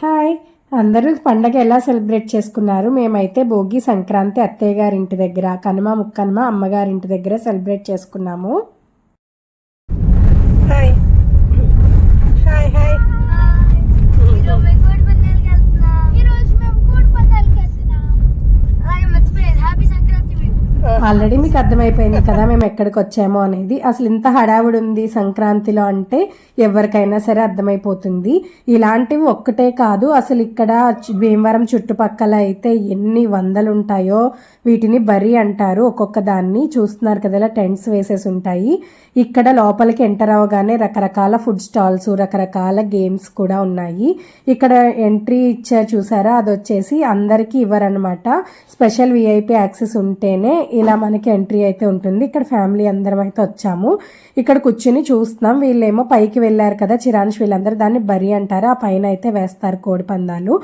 Hi! అందరూ పండగ ఎలా సెలబ్రేట్ చేసుకున్నారు? మేమైతే భోగి, సంక్రాంతి అత్తయ్య గారింటి దగ్గర, కనుమ, ముక్కనుమ అమ్మగారింటి దగ్గర సెలబ్రేట్ చేసుకున్నాము. హాయ్ హాయ్ హాయ్ ఆల్రెడీ మీకు అర్థమైపోయింది కదా మేము ఎక్కడికి వచ్చామో అనేది. అసలు ఇంత హడావుడి ఉంది సంక్రాంతిలో అంటే ఎవరికైనా సరే అర్థమైపోతుంది. ఇలాంటివి ఒక్కటే కాదు, అసలు ఇక్కడ భీమవరం చుట్టుపక్కల అయితే ఎన్ని వందలు ఉంటాయో. వీటిని బరి అంటారు. ఒక్కొక్క దాన్ని చూస్తున్నారు కదా, ఇలా టెంట్స్ వేసేసి ఉంటాయి. ఇక్కడ లోపలికి ఎంటర్ అవగానే రకరకాల ఫుడ్ స్టాల్స్, రకరకాల గేమ్స్ కూడా ఉన్నాయి. ఇక్కడ ఎంట్రీ ఇచ్చారు చూసారా, అది వచ్చేసి అందరికీ ఇవ్వరనమాట. స్పెషల్ విఐపి యాక్సెస్ ఉంటేనే ఇలా మనకి ఎంట్రీ అయితే ఉంటుంది. ఇక్కడ ఫ్యామిలీ అందరం అయితే వచ్చాము. ఇక్కడ కూర్చుని చూస్తున్నాం. వీళ్ళేమో పైకి వెళ్ళారు కదా చిరాన్ష్, వీళ్ళందరూ దాన్ని బరి అంటారు. ఆ పైన అయితే వేస్తారు కోడి పందాలు.